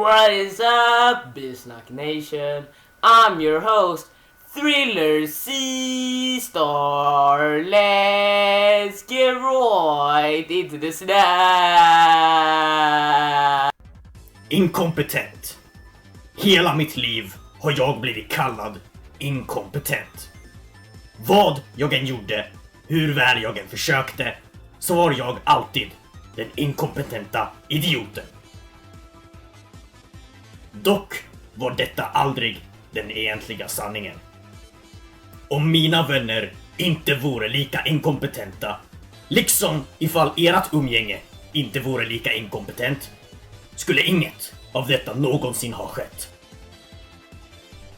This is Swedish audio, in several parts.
What is up, Bisnack Nation? I'm your host, Thriller C-Star. Let's get right into the snack. Inkompetent. Hela mitt liv har jag blivit kallad inkompetent. Vad jag än gjorde, hur väl jag än försökte, så var jag alltid den inkompetenta idioten. Dock var detta aldrig den egentliga sanningen. Om mina vänner inte vore lika inkompetenta, liksom ifall ert umgänge inte vore lika inkompetent, skulle inget av detta någonsin ha skett.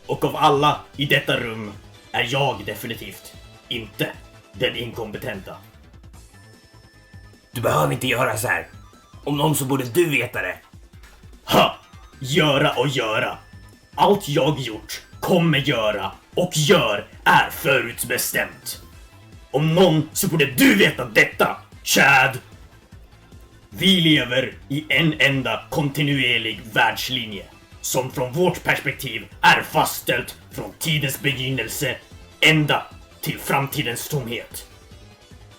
Och av alla i detta rum är jag definitivt inte den inkompetenta. Du behöver inte göra så här. Om någon så borde du veta det. Ha! Göra och göra. Allt jag gjort, kommer göra och gör är förutbestämt. Om någon så borde du veta detta, Chad. Vi lever i en enda kontinuerlig världslinje som från vårt perspektiv är fastställt från tidens begynnelse ända till framtidens tomhet.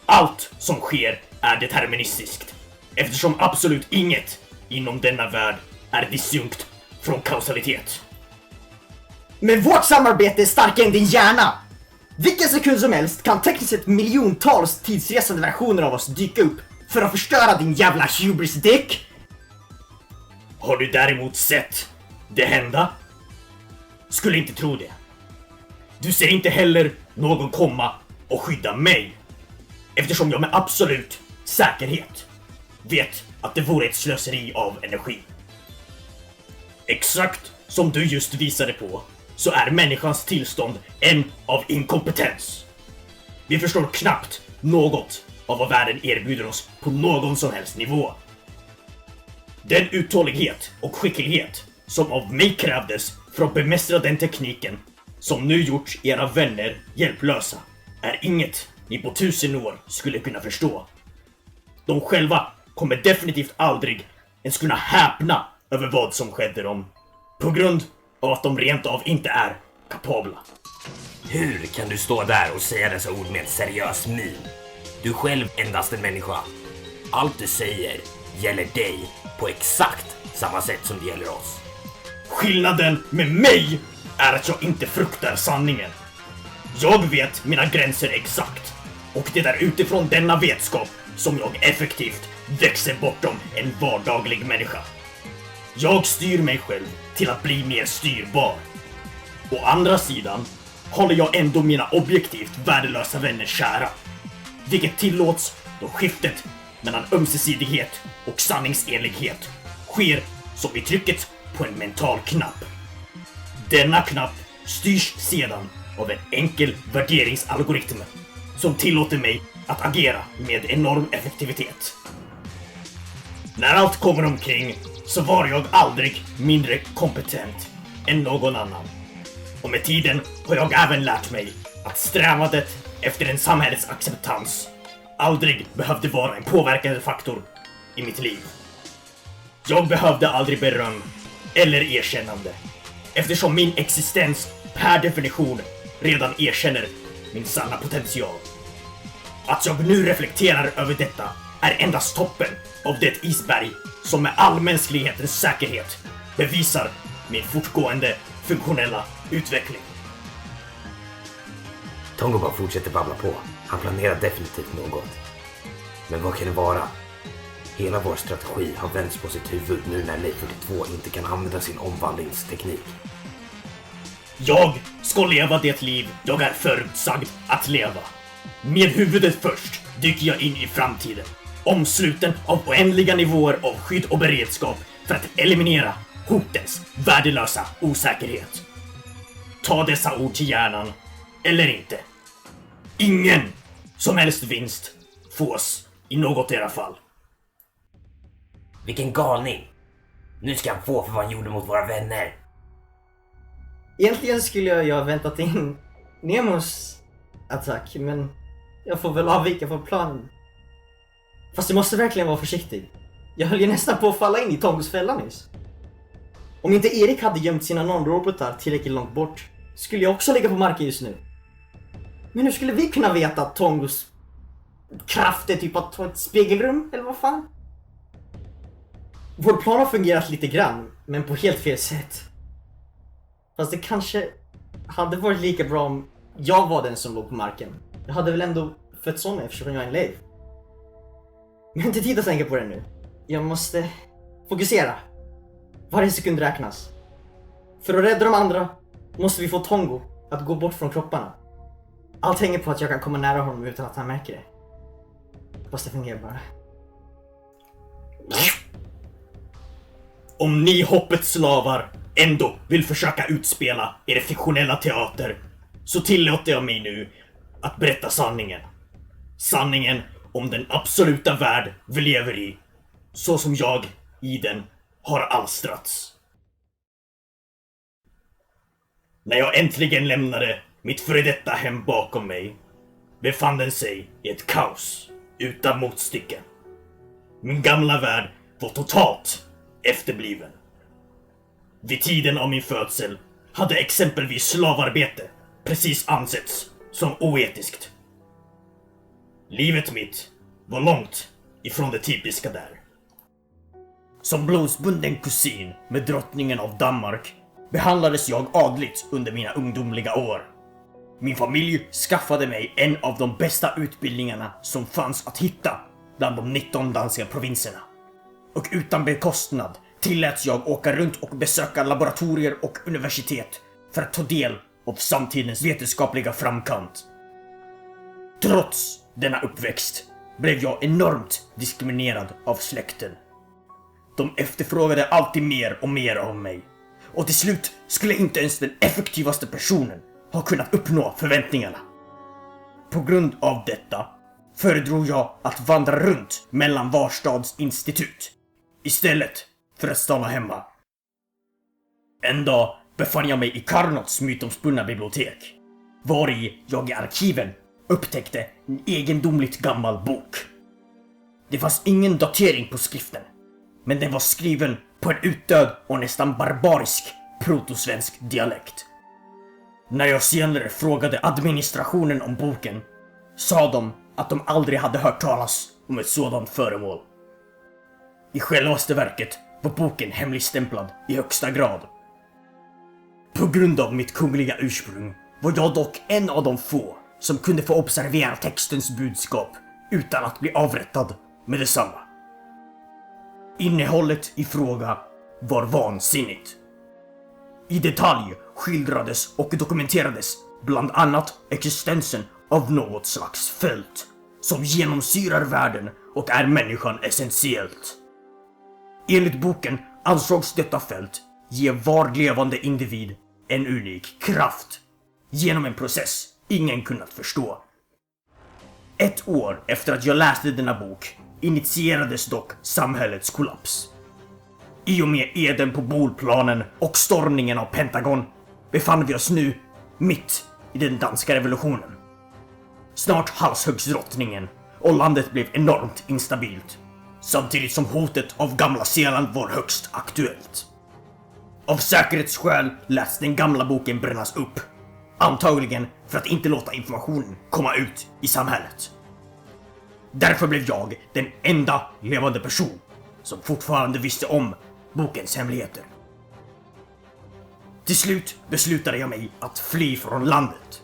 Allt som sker är deterministiskt, eftersom absolut inget inom denna värld är disjunkt från kausalitet. Men vårt samarbete är starkare än din hjärna! Vilken sekund som helst kan tekniskt sett miljontals tidsresande versioner av oss dyka upp för att förstöra din jävla hubris dick! Har du däremot sett det hända? Skulle inte tro det. Du ser inte heller någon komma och skydda mig, eftersom jag med absolut säkerhet vet att det vore ett slöseri av energi. Exakt som du just visade på, så är människans tillstånd en av inkompetens. Vi förstår knappt något av vad världen erbjuder oss på någon som helst nivå. Den uthållighet och skicklighet som av mig krävdes för att bemästra den tekniken som nu gjort era vänner hjälplösa är inget ni på 1000 år skulle kunna förstå. De själva kommer definitivt aldrig ens kunna häpna över vad som skedde dem, på grund av att de rent av inte är kapabla. Hur kan du stå där och säga dessa ord med en seriös min? Du är själv endast en människa. Allt du säger gäller dig på exakt samma sätt som det gäller oss. Skillnaden med mig är att jag inte fruktar sanningen. Jag vet mina gränser exakt, och det är utifrån denna vetskap som jag effektivt växer bortom en vardaglig människa. Jag styr mig själv till att bli mer styrbar. Å andra sidan håller jag ändå mina objektivt värdelösa vänner kära, vilket tillåts då skiftet mellan ömsesidighet och sanningsenlighet sker som i trycket på en mental knapp. Denna knapp styrs sedan av en enkel värderingsalgoritm som tillåter mig att agera med enorm effektivitet. När allt kommer omkring så var jag aldrig mindre kompetent än någon annan. Och med tiden har jag även lärt mig att strävandet efter en samhällets acceptans aldrig behövde vara en påverkande faktor i mitt liv. Jag behövde aldrig beröm eller erkännande, eftersom min existens per definition redan erkänner min sanna potential. Att jag nu reflekterar över detta är endast toppen av det isberg som med all mänsklighetens säkerhet bevisar min fortgående funktionella utveckling. Tongo bara fortsätter babbla på. Han planerar definitivt något. Men vad kan det vara? Hela vår strategi har vänts på sitt huvud nu när Leif 42 inte kan använda sin omvandlingsteknik. Jag ska leva det liv jag är förutsagd att leva. Med huvudet först dyker jag in i framtiden, omsluten av oändliga nivåer av skydd och beredskap för att eliminera hotens värdelösa osäkerhet. Ta dessa ord till hjärnan, eller inte. Ingen som helst vinst fås i något era fall. Vilken galning! Nu ska han få för vad han gjorde mot våra vänner. Egentligen skulle jag ju ha väntat in Nemos attack, men jag får väl avvika från planen. Fast jag måste verkligen vara försiktig. Jag höll ju nästan på att falla in i Tongos fälla nyss. Om inte Erik hade gömt sina nanorobotar tillräckligt långt bort skulle jag också ligga på marken just nu. Men hur skulle vi kunna veta att Tongos kraft är typ att ta ett spegelrum, eller vad fan? Vår plan har fungerat lite grann, men på helt fel sätt. Fast det kanske hade varit lika bra om jag var den som låg på marken. Jag hade väl ändå fött sån eftersom jag är en Leif. Men jag har inte tid att tänka på det nu. Jag måste fokusera. Varje sekund räknas. För att rädda de andra måste vi få Tongo att gå bort från kropparna. Allt hänger på att jag kan komma nära honom utan att han märker det. Hoppas det fungerar bara. Om ni hoppets slavar ändå vill försöka utspela er fiktionella teater, så tillåter jag mig nu att berätta sanningen. Sanningen om den absoluta värld vi lever i, så som jag i den har alstrats. När jag äntligen lämnade mitt före detta hem bakom mig befann den sig i ett kaos utan motstycken. Min gamla värld var totalt efterbliven. Vid tiden av min födsel hade exempelvis slavarbete precis ansetts som oetiskt. Livet mitt var långt ifrån det typiska där. Som blodsbunden kusin med drottningen av Danmark behandlades jag adligt under mina ungdomliga år. Min familj skaffade mig en av de bästa utbildningarna som fanns att hitta bland de 19 danska provinserna. Och utan bekostnad tilläts jag åka runt och besöka laboratorier och universitet för att ta del av samtidens vetenskapliga framkant. Trots denna uppväxt blev jag enormt diskriminerad av släkten. De efterfrågade alltid mer och mer av mig. Och till slut skulle inte ens den effektivaste personen ha kunnat uppnå förväntningarna. På grund av detta föredrog jag att vandra runt mellan var stads institut istället för att stanna hemma. En dag befann jag mig i Carnots mytomspunna bibliotek, var i jag i arkiven upptäckte en egendomligt gammal bok. Det fanns ingen datering på skriften, men den var skriven på en utdöd och nästan barbarisk protosvensk dialekt. När jag senare frågade administrationen om boken sa de att de aldrig hade hört talas om ett sådant föremål. I självaste verket var boken hemligstämplad i högsta grad. På grund av mitt kungliga ursprung var jag dock en av de få som kunde få observera textens budskap utan att bli avrättad med detsamma. Innehållet i fråga var vansinnigt. I detalj skildrades och dokumenterades bland annat existensen av något slags fält som genomsyrar världen och är människan essentiellt. Enligt boken ansågs detta fält ge var levande individ en unik kraft genom en process ingen kunnat förstå. Ett år efter att jag läste denna bok initierades dock samhällets kollaps. I och med eden på Bolplanen och stormningen av Pentagon befann vi oss nu mitt i den danska revolutionen. Snart halshöggs drottningen och landet blev enormt instabilt, samtidigt som hotet av Gamla Zeeland var högst aktuellt. Av säkerhetsskäl läts den gamla boken brännas upp, antagligen för att inte låta informationen komma ut i samhället. Därför blev jag den enda levande person som fortfarande visste om bokens hemligheter. Till slut beslutade jag mig att fly från landet.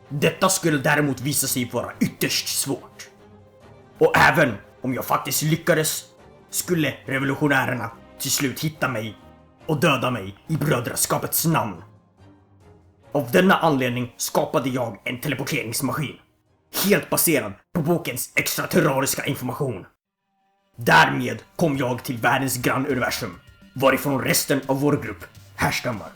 Detta skulle däremot visa sig vara ytterst svårt. Och även om jag faktiskt lyckades skulle revolutionärerna till slut hitta mig och döda mig i brödraskapets namn. Av denna anledning skapade jag en teleporteringsmaskin, helt baserad på bokens extraterroriska information. Därmed kom jag till världens grannuniversum, varifrån resten av vår grupp härstammar.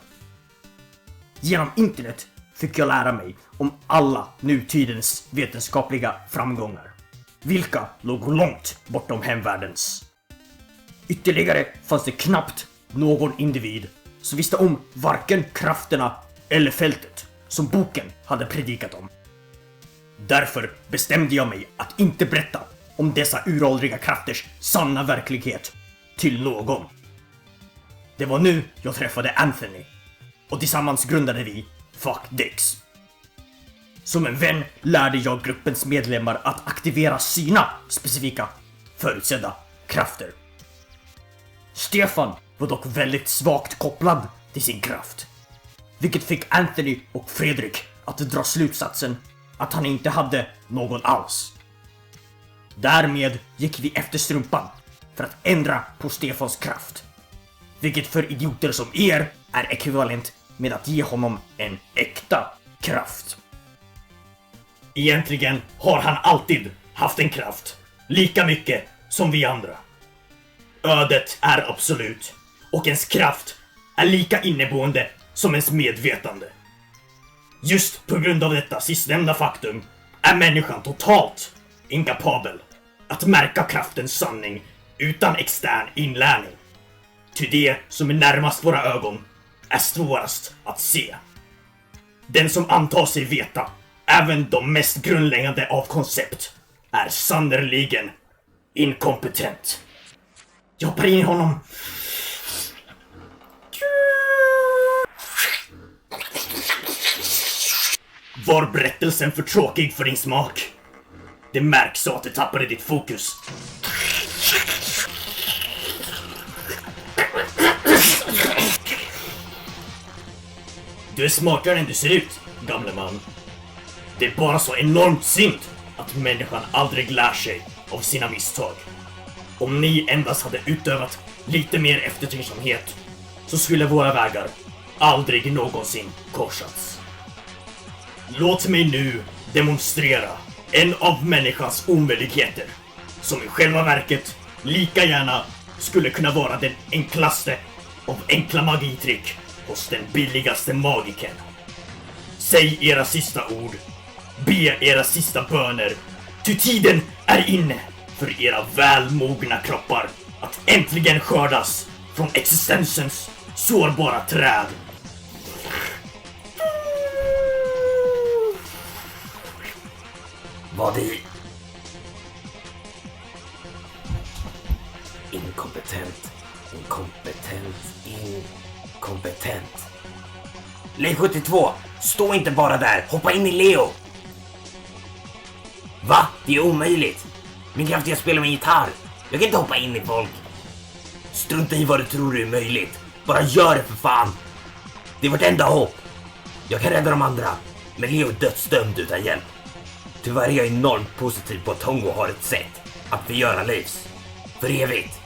Genom internet fick jag lära mig om alla nutidens vetenskapliga framgångar, vilka låg långt bortom hemvärldens. Ytterligare fanns det knappt någon individ som visste om varken krafterna eller fältet som boken hade predikat om. Därför bestämde jag mig att inte berätta om dessa uråldriga krafters sanna verklighet till någon. Det var nu jag träffade Anthony. Och tillsammans grundade vi Fuck Dicks. Som en vän lärde jag gruppens medlemmar att aktivera sina specifika förutsedda krafter. Stefan var dock väldigt svagt kopplad till sin kraft. Vilket fick Anthony och Fredrik att dra slutsatsen att han inte hade någon alls. Därmed gick vi efter strumpan för att ändra på Stefans kraft. Vilket för idioter som er är ekvivalent med att ge honom en äkta kraft. Egentligen har han alltid haft en kraft, lika mycket som vi andra. Ödet är absolut, och ens kraft är lika inneboende som ens medvetande. Just på grund av detta sistnämnda faktum är människan totalt inkapabel att märka kraftens sanning utan extern inlärning. Ty det som är närmast våra ögon är svårast att se. Den som antar sig veta även de mest grundläggande av koncept är sannerligen inkompetent. Jag hoppar in i honom. Var berättelsen för tråkig för din smak? Det märks så att du tappade ditt fokus. Du är smartare än du ser ut, gamle man. Det är bara så enormt synd att människan aldrig lär sig av sina misstag. Om ni endast hade utövat lite mer eftertänksamhet så skulle våra vägar aldrig någonsin korsats. Låt mig nu demonstrera en av människans omöjligheter som i själva verket lika gärna skulle kunna vara den enklaste av enkla magitrick hos den billigaste magikern. Säg era sista ord, be era sista böner, ty tiden är inne för era välmogna kroppar att äntligen skördas från existensens sårbara träd. Vad det... Inkompetent. Lej 72, stå inte bara där, hoppa in i Leo. Va? Det är omöjligt. Min kraft är att spela med gitarr. Jag kan inte hoppa in i folk. Strunta i vad du tror är möjligt. Bara gör det för fan. Det är vårt enda hopp. Jag kan rädda de andra, men Leo är dödsdömd utan hjälp. Tyvärr är jag enormt positiv på att Tongo har ett sätt att förgöra Leifs. För evigt.